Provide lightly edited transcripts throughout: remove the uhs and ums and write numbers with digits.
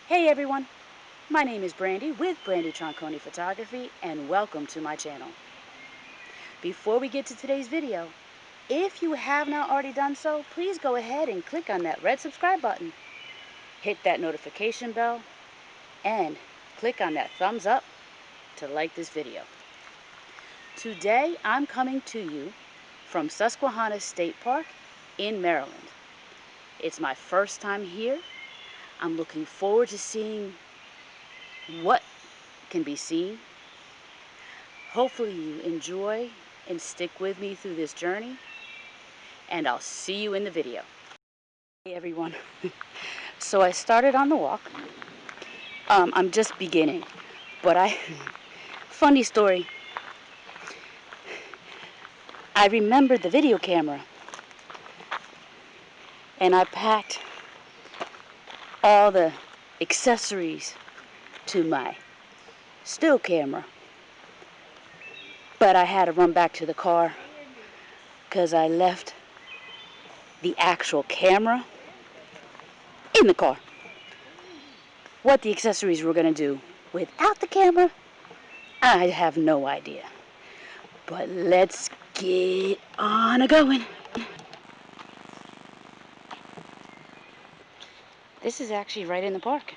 Hey everyone, my name is Brandy with Brandy Tronconi Photography and welcome to my channel. Before we get to today's video, if you have not already done so, please go ahead and click on that red subscribe button, hit that notification bell, and click on that thumbs up to like this video. Today I'm coming to you from Susquehanna State Park in Maryland. It's my first time here. I'm looking forward to seeing what can be seen. Hopefully you enjoy and stick with me through this journey, and I'll see you in the video. Hey everyone. So I started on the walk. I'm just beginning, but funny story, I remembered the video camera and I packed all the accessories to my still camera, but I had to run back to the car because I left the actual camera in the car. What the accessories were going to do without the camera, I have no idea. But let's get on a-going. This is actually right in the park.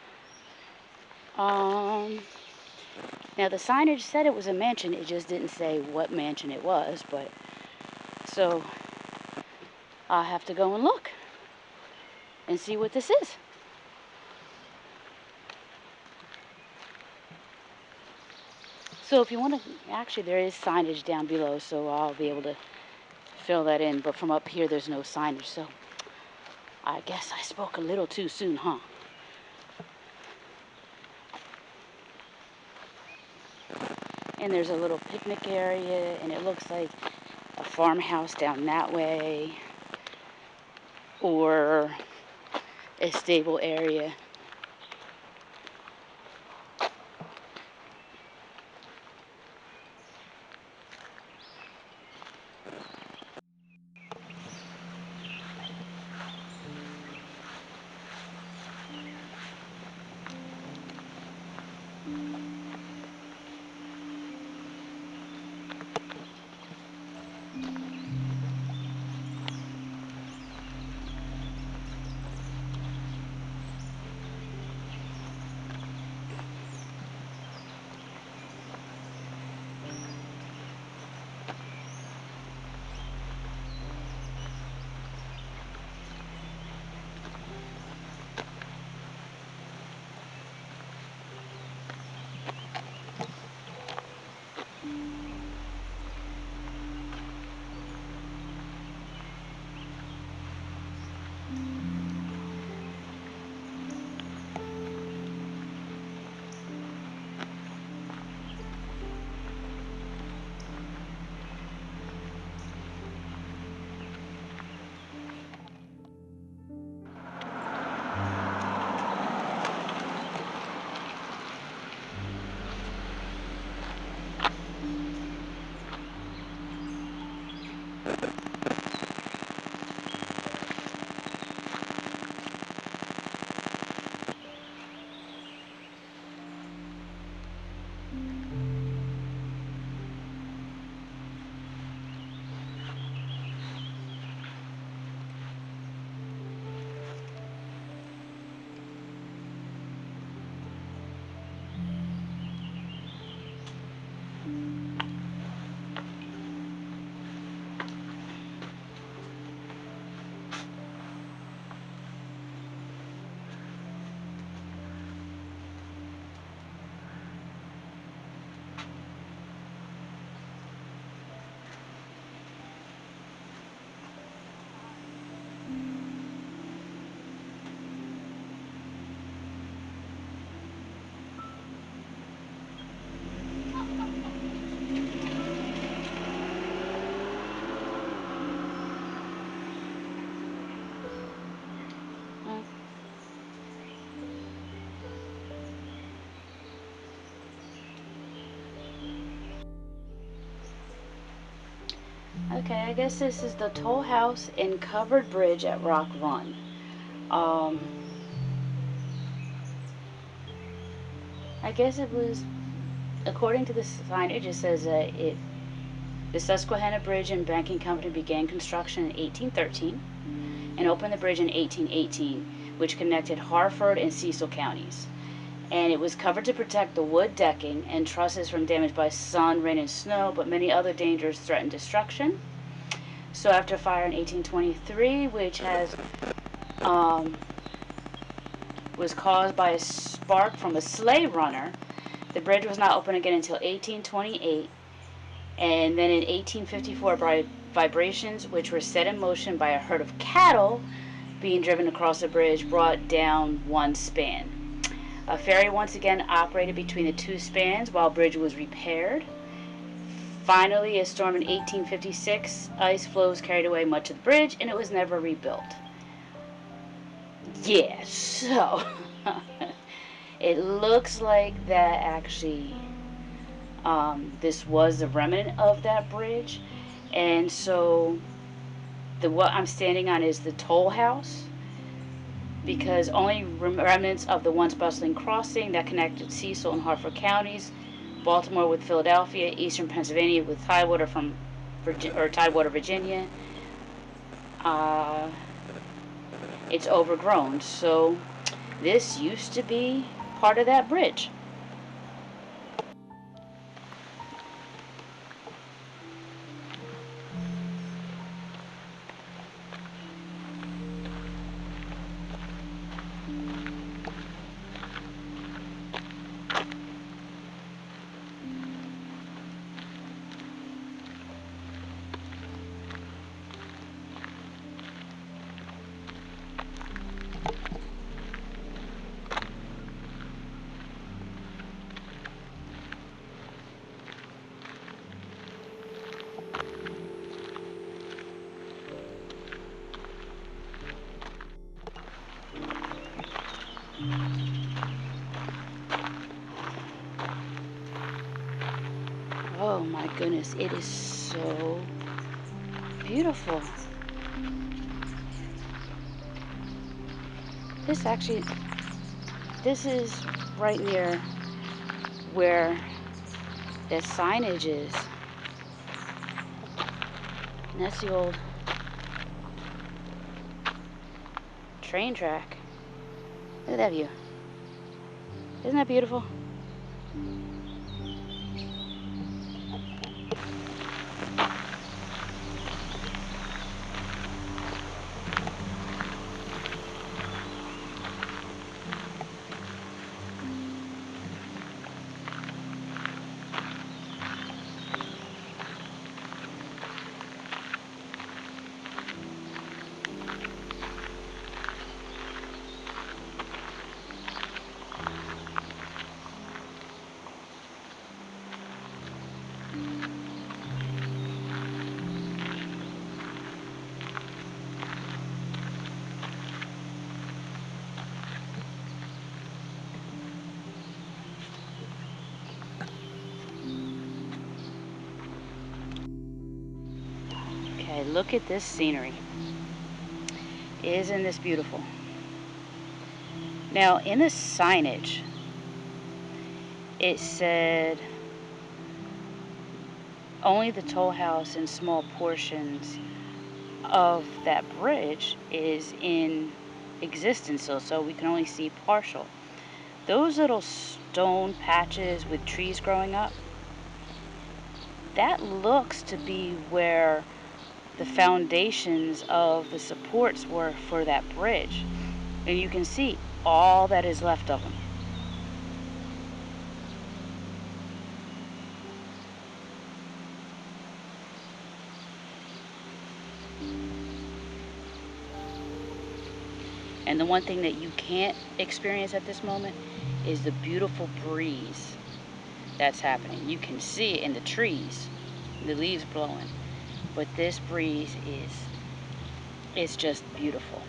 Now the signage said it was a mansion, it just didn't say what mansion it was, but so I'll have to go and look and see what this is. So if you want to, actually there is signage down below, so I'll be able to fill that in, but from up here there's no signage, so I guess I spoke a little too soon, huh? And there's a little picnic area, and it looks like a farmhouse down that way, or a stable area. Okay, I guess this is the Toll House and Covered Bridge at Rock Run. Um, I guess it was, according to the signage, it says that the Susquehanna Bridge and Banking Company began construction in 1813 and opened the bridge in 1818, which connected Harford and Cecil counties. And it was covered to protect the wood decking and trusses from damage by sun, rain, and snow, but many other dangers threatened destruction. So after a fire in 1823, which was caused by a spark from a slave runner, the bridge was not open again until 1828. And then in 1854, vibrations, which were set in motion by a herd of cattle being driven across the bridge, brought down one span. A ferry once again operated between the two spans while the bridge was repaired. Finally, a storm in 1856, ice floes carried away much of the bridge, and it was never rebuilt. Yeah, so it looks like that actually this was the remnant of that bridge. And so what I'm standing on is the toll house, because only remnants of the once bustling crossing that connected Cecil and Harford counties, Baltimore with Philadelphia, eastern Pennsylvania with Tidewater Tidewater, Virginia. It's overgrown, so this used to be part of that bridge. Oh my goodness, it is so beautiful. This is right near where the signage is. And that's the old train track. Look at that view. Isn't that beautiful? Okay, look at this scenery. Isn't this beautiful? Now, in the signage, it said only the toll house and small portions of that bridge is in existence, so we can only see partial. Those little stone patches with trees growing up, that looks to be where the foundations of the supports were for that bridge. And you can see all that is left of them. And the one thing that you can't experience at this moment is the beautiful breeze that's happening. You can see it in the trees, the leaves blowing. But this breeze it's just beautiful.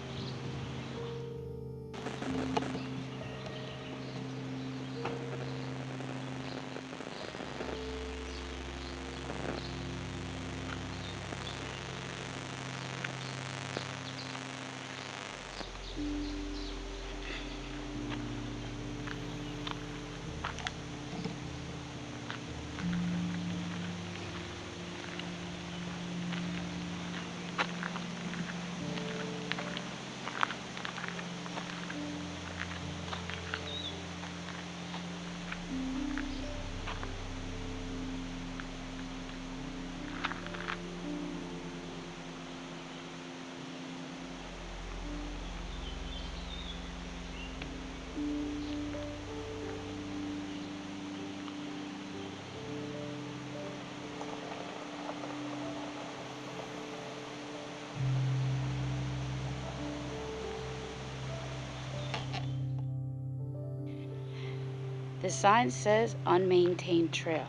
The sign says Unmaintained Trail.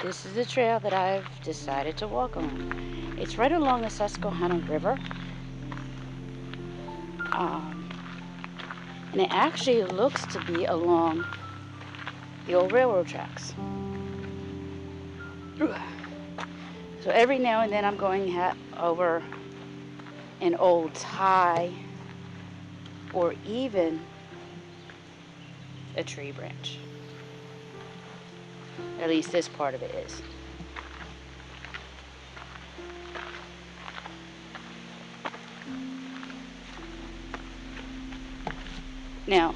This is the trail that I've decided to walk on. It's right along the Susquehanna River. And it actually looks to be along the old railroad tracks. So every now and then I'm going over an old tie or even a tree branch. At least this part of it is. Now,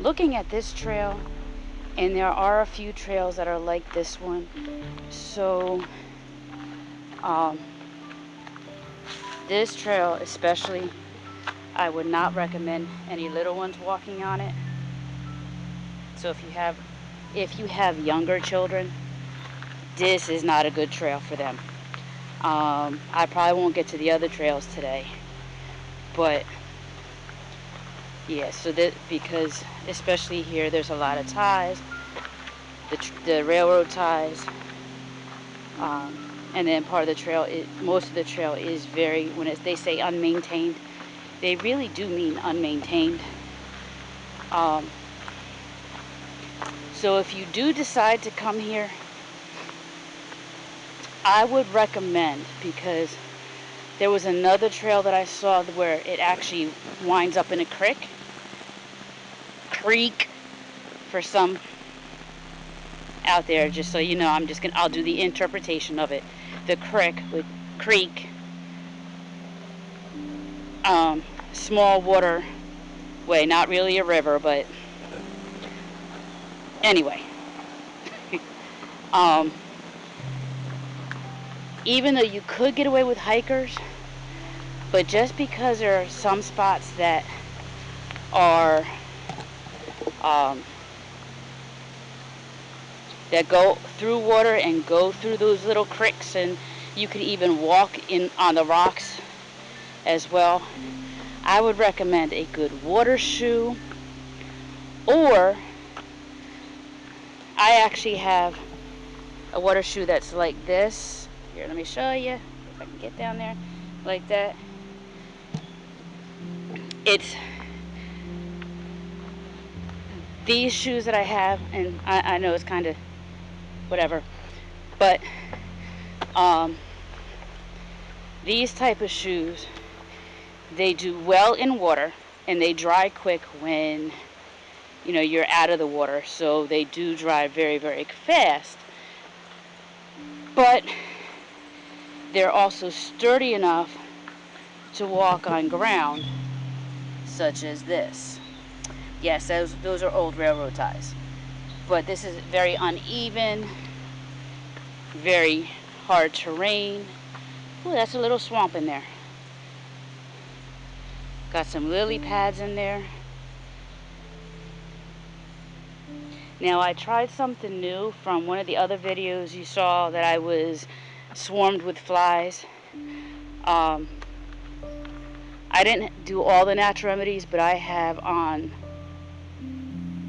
looking at this trail, and there are a few trails that are like this one, so this trail especially, I would not recommend any little ones walking on it. So if you have younger children, this is not a good trail for them. I probably won't get to the other trails today, but yeah, so that, because especially here there's a lot of ties, the railroad ties, and then part of the trail, most of the trail is very, they say unmaintained, they really do mean unmaintained. So if you do decide to come here, I would recommend, because there was another trail that I saw where it actually winds up in a creek for some out there, just so you know. I'll do the interpretation of it. The creek, small water way, not really a river, but anyway. Even though you could get away with hikers, but just because there are some spots that are that go through water and go through those little creeks, and you can even walk in on the rocks as well, I would recommend a good water shoe, or I actually have a water shoe that's like this. Here, let me show you if I can get down there like that. It's these shoes that I have, and I know it's kind of whatever, but these type of shoes, they do well in water and they dry quick when you're out of the water, so they do dry very, very fast, but they're also sturdy enough to walk on ground such as this. Yes, those are old railroad ties, but this is very uneven, very hard terrain. Ooh, that's a little swamp in there. Got some lily pads in there. Now, I tried something new from one of the other videos you saw that I was swarmed with flies. I didn't do all the natural remedies, but I have on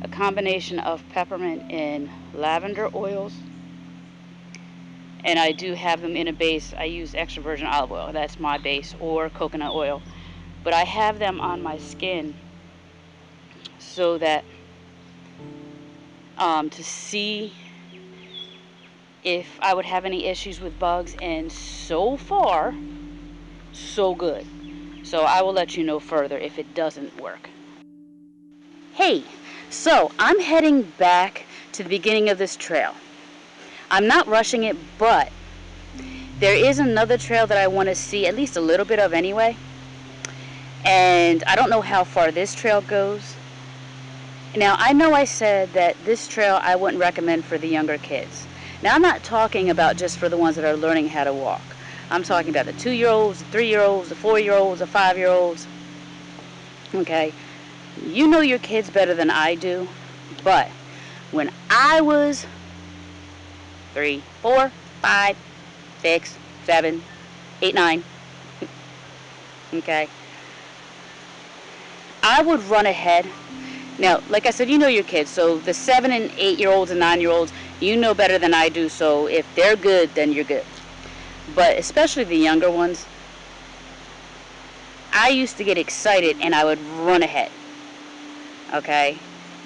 a combination of peppermint and lavender oils. And I do have them in a base. I use extra virgin olive oil. That's my base, or coconut oil. But I have them on my skin so that to see if I would have any issues with bugs, and so far, so good. So I will let you know further if it doesn't work. Hey, so I'm heading back to the beginning of this trail. I'm not rushing it, but there is another trail that I want to see at least a little bit of anyway. And I don't know how far this trail goes. Now, I know I said that this trail I wouldn't recommend for the younger kids. Now, I'm not talking about just for the ones that are learning how to walk. I'm talking about the 2-year-olds, the 3-year-olds, the 4-year-olds, the 5-year-olds. Okay? You know your kids better than I do. But when I was 3, 4, 5, 6, 7, 8, 9, okay, I would run ahead Now, like I said, you know your kids, so the 7 and 8-year-olds and 9-year-olds, you know better than I do, so if they're good, then you're good. But especially the younger ones, I used to get excited and I would run ahead, okay?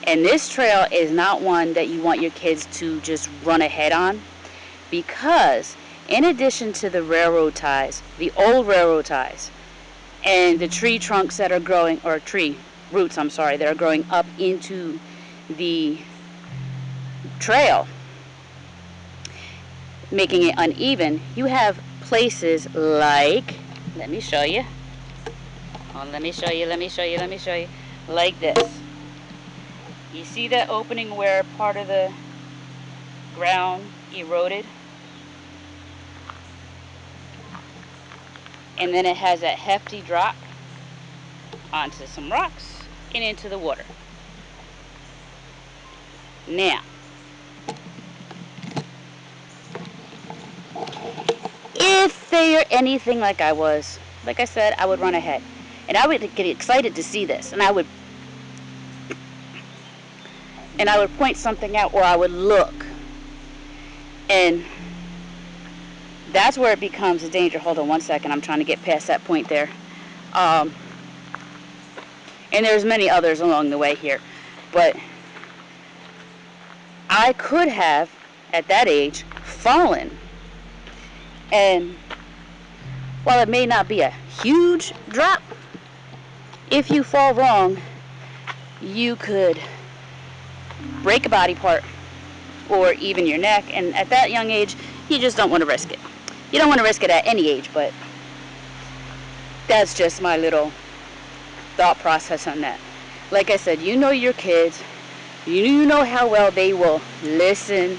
And this trail is not one that you want your kids to just run ahead on, because in addition to the railroad ties, the old railroad ties, and the tree trunks that are growing, or tree roots, I'm sorry, that are growing up into the trail, making it uneven, you have places like, let me show you. Oh, let me show you, like this. You see that opening where part of the ground eroded? And then it has that hefty drop onto some rocks and into the water. Now, if they are anything like I was, like I said, I would run ahead. And I would get excited to see this. And I would point something out, or I would look. And that's where it becomes a danger. Hold on one second. I'm trying to get past that point there. And there's many others along the way here. But I could have, at that age, fallen. And while it may not be a huge drop, if you fall wrong, you could break a body part or even your neck. And at that young age, you just don't want to risk it. You don't want to risk it at any age, but that's just my little thought process on that. Like I said, you know your kids. You know how well they will listen.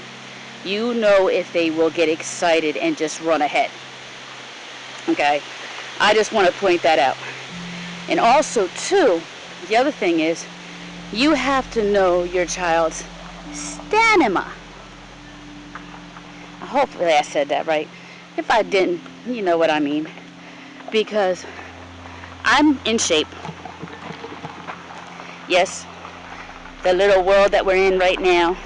You know if they will get excited and just run ahead. Okay? I just want to point that out. And also, too, the other thing is, you have to know your child's stamina. Hopefully I said that right. If I didn't, you know what I mean. Because I'm in shape. Yes, the little world that we're in right now,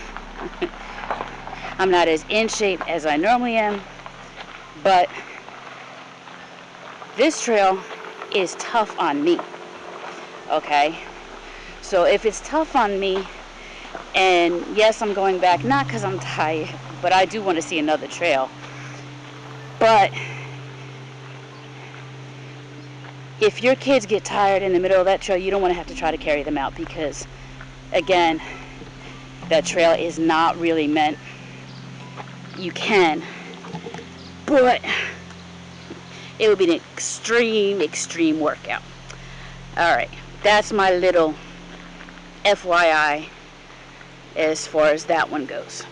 I'm not as in shape as I normally am, but this trail is tough on me, okay? So if it's tough on me, and yes, I'm going back, not because I'm tired, but I do want to see another trail. But if your kids get tired in the middle of that trail, you don't want to have to try to carry them out, because, again, that trail is not really meant. You can, but it would be an extreme workout. Alright, that's my little FYI as far as that one goes.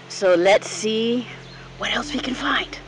So let's see what else we can find.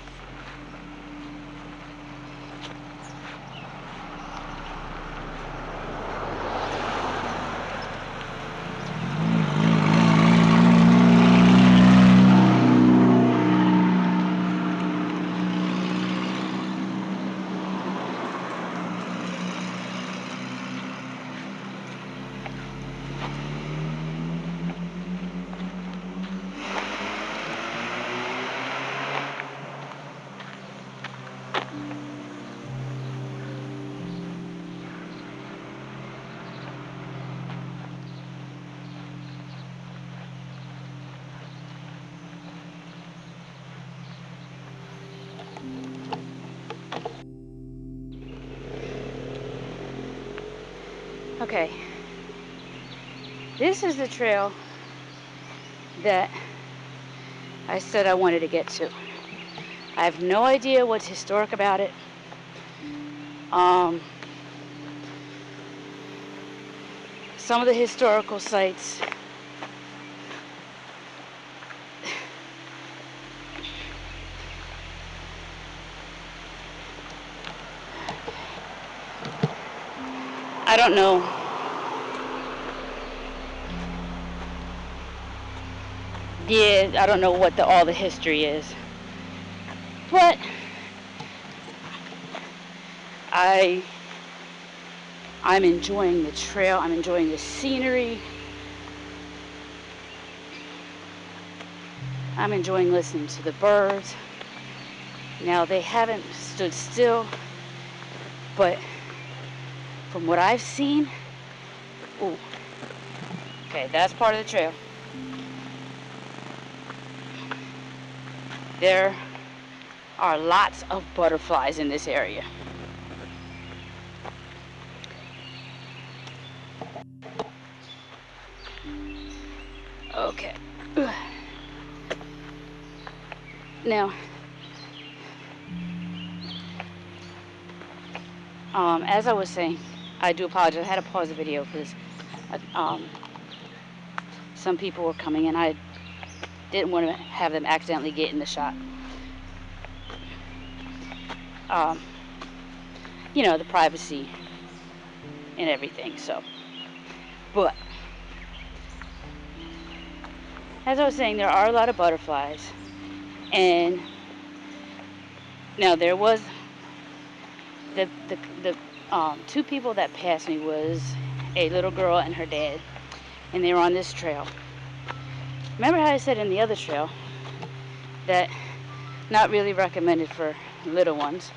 Okay, this is the trail that I said I wanted to get to. I have no idea what's historic about it. Some of the historical sites, I don't know. Yeah, I don't know what all the history is. But I I'm enjoying the trail. I'm enjoying the scenery. I'm enjoying listening to the birds. Now, they haven't stood still, but from what I've seen, ooh, okay, that's part of the trail. There are lots of butterflies in this area. Okay. Now, as I was saying, I do apologize. I had to pause the video because some people were coming and I didn't want to have them accidentally get in the shot. You know, the privacy and everything, so. But, as I was saying, there are a lot of butterflies. And now there was the two people that passed me was a little girl and her dad, and they were on this trail. Remember how I said in the other trail that not really recommended for little ones,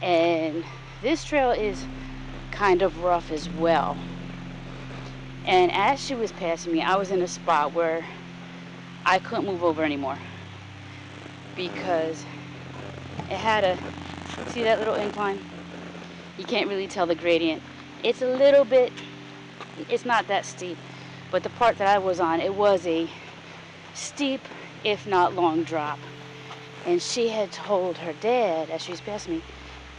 and this trail is kind of rough as well. And as she was passing me, I was in a spot where I couldn't move over anymore because it had a, see that little incline? You can't really tell the gradient. It's a little bit, it's not that steep, but the part that I was on, it was a steep, if not long drop. And she had told her dad, as she was passing me,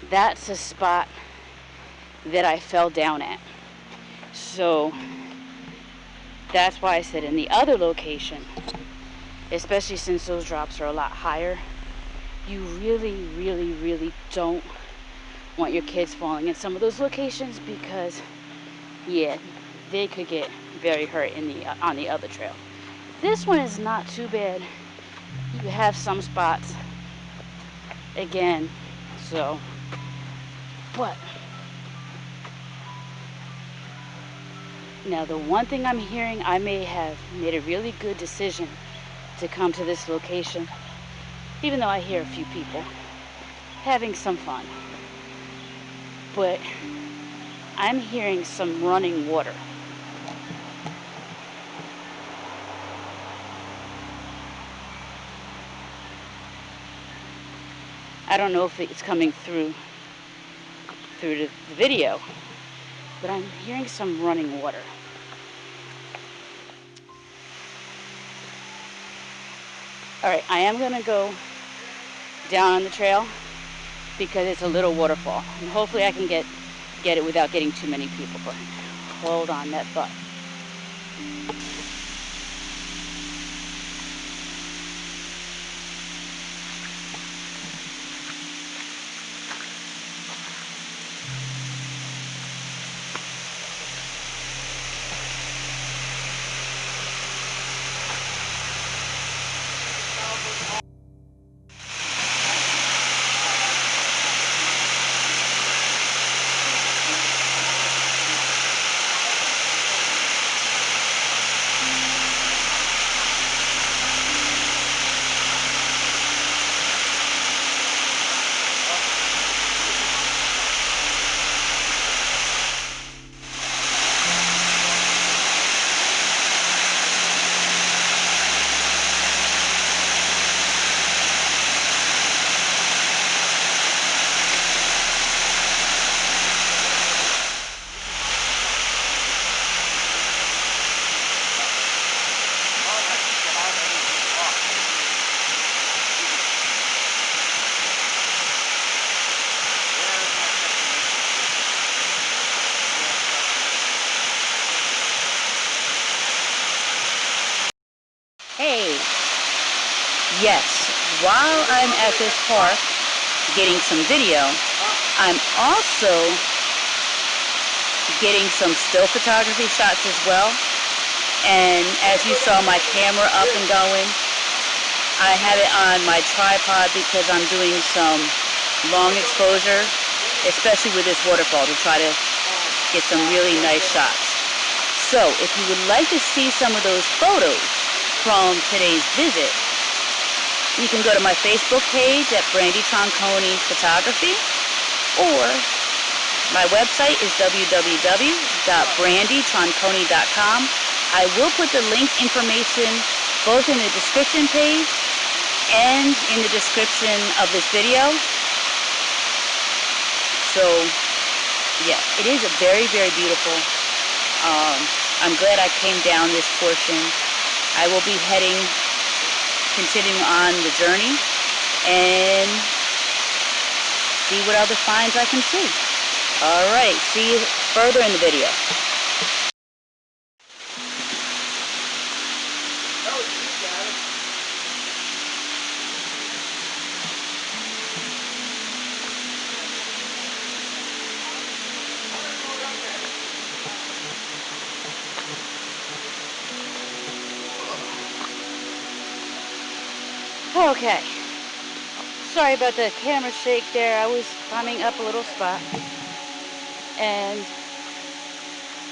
that's a spot that I fell down at. So that's why I said in the other location, especially since those drops are a lot higher, you really, really, really don't want your kids falling in some of those locations because, yeah, they could get very hurt in the on the other trail. This one is not too bad. You have some spots, again, so, but, now the one thing I'm hearing, I may have made a really good decision to come to this location, even though I hear a few people having some fun. But I'm hearing some running water. I don't know if it's coming through the video, but I'm hearing some running water. Alright, I am going to go down on the trail because it's a little waterfall. And hopefully I can get it without getting too many people. But hold on that thought. Hey, yes, while I'm at this park getting some video, I'm also getting some still photography shots as well. And as you saw my camera up and going, I have it on my tripod because I'm doing some long exposure, especially with this waterfall, to try to get some really nice shots. So if you would like to see some of those photos from today's visit, you can go to my Facebook page at Brandy Tronconi Photography, or my website is www.brandytronconi.com. I will put the link information both in the description page and in the description of this video. So, yeah, it is a very, very beautiful. I'm glad I came down this portion. I will be continuing on the journey and see what other finds I can see. Alright, see you further in the video. Okay, sorry about the camera shake there. I was climbing up a little spot, and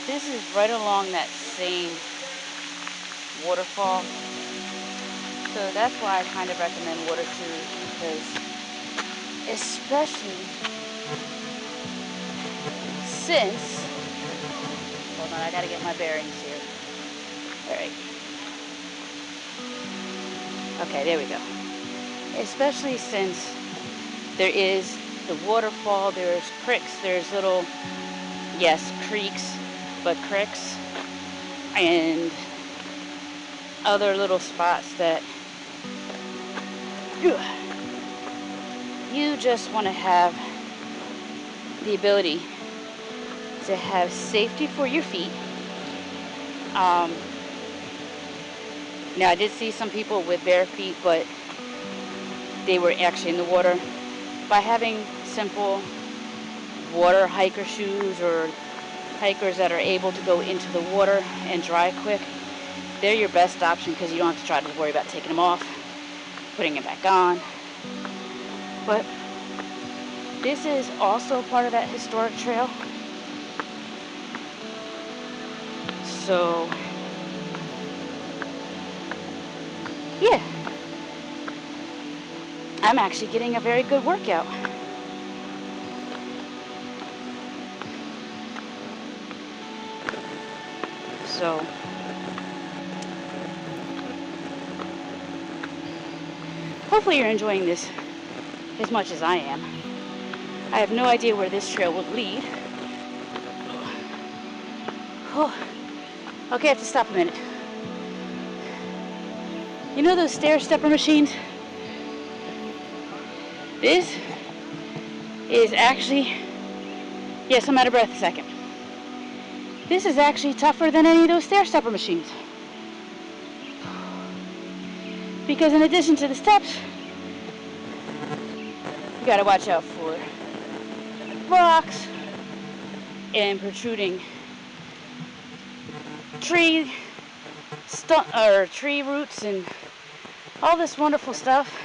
this is right along that same waterfall, so that's why I kind of recommend water shoes, because especially since, hold on, I gotta get my bearings here. Alright, okay, there we go. Especially since there is the waterfall, there's creeks, there's little, yes, creeks, but creeks, and other little spots that you just want to have the ability to have safety for your feet. Now I did see some people with bare feet, but they were actually in the water. By having simple water hiker shoes, or hikers that are able to go into the water and dry quick, they're your best option, because you don't have to try to worry about taking them off, putting it back on. But this is also part of that historic trail. So, yeah, I'm actually getting a very good workout. So, hopefully you're enjoying this as much as I am. I have no idea where this trail will lead. Oh, okay, I have to stop a minute. You know those stair stepper machines? This is actually, yes, I'm out of breath a second. This is actually tougher than any of those stair stepper machines. Because in addition to the steps, you gotta watch out for rocks and protruding tree roots and all this wonderful stuff.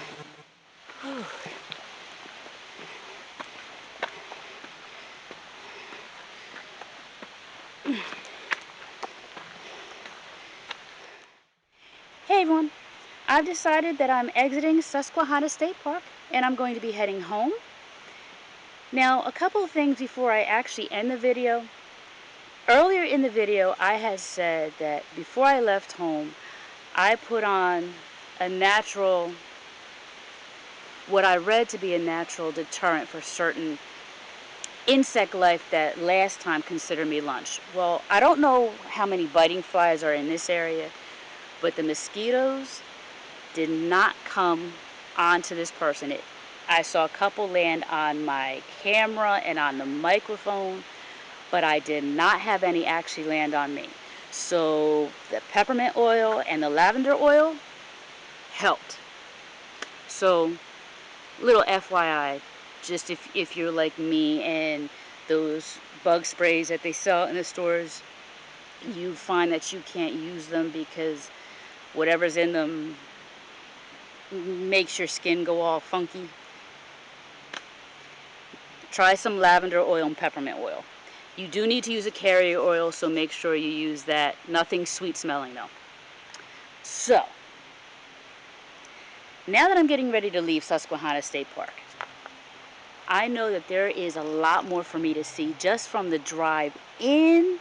Hey everyone, I've decided that I'm exiting Susquehanna State Park and I'm going to be heading home. Now, a couple of things before I actually end the video. Earlier in the video, I had said that before I left home, I put on a natural, what I read to be a natural deterrent for certain insect life that last time considered me lunch. Well, I don't know how many biting flies are in this area, but the mosquitoes did not come onto this person. I saw a couple land on my camera and on the microphone, but I did not have any actually land on me. So the peppermint oil and the lavender oil helped. So, little FYI, just if you're like me and those bug sprays that they sell in the stores, you find that you can't use them because whatever's in them makes your skin go all funky. Try some lavender oil and peppermint oil. You do need to use a carrier oil, so make sure you use that. Nothing sweet smelling though. So, now that I'm getting ready to leave Susquehanna State Park, I know that there is a lot more for me to see just from the drive in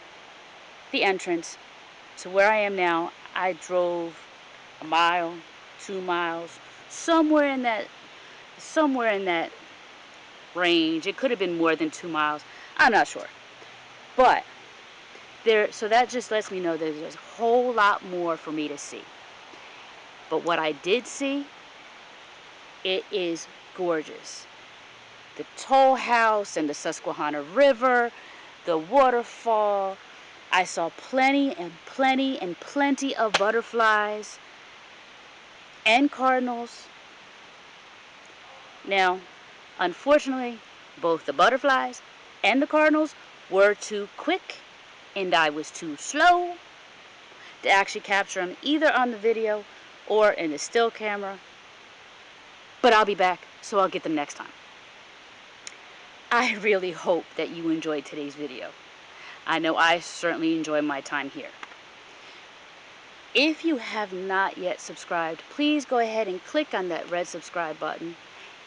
the entrance to where I am now. I drove a mile, 2 miles, somewhere in that range. It could have been more than 2 miles. I'm not sure. But so that just lets me know that there's a whole lot more for me to see. But what I did see, it is gorgeous. The toll house and the Susquehanna River, the waterfall. I saw plenty and plenty and plenty of butterflies and cardinals. Now, unfortunately, both the butterflies and the cardinals were too quick and I was too slow to actually capture them either on the video or in the still camera. But I'll be back, so I'll get them next time. I really hope that you enjoyed today's video. I know I certainly enjoyed my time here. If you have not yet subscribed, please go ahead and click on that red subscribe button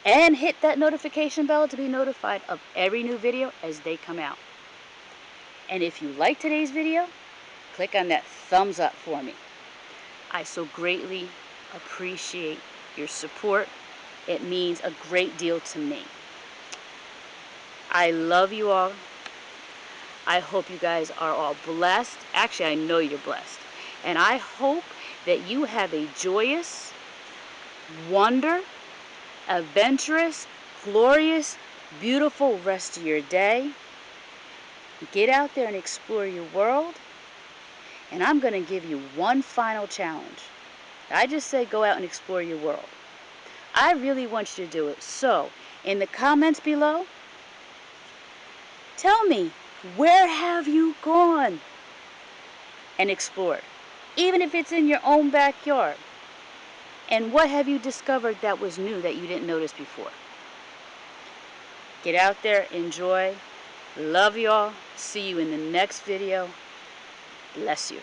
and hit that notification bell to be notified of every new video as they come out. And if you like today's video, click on that thumbs up for me. I so greatly appreciate your support. It means a great deal to me. I love you all. I hope you guys are all blessed. Actually, I know you're blessed. And I hope that you have a joyous, adventurous, glorious, beautiful rest of your day. Get out there and explore your world. And I'm going to give you one final challenge. I just said go out and explore your world. I really want you to do it. So, in the comments below, tell me, where have you gone and explored? Even if it's in your own backyard. And what have you discovered that was new that you didn't notice before? Get out there, enjoy. Love y'all. See you in the next video. Bless you.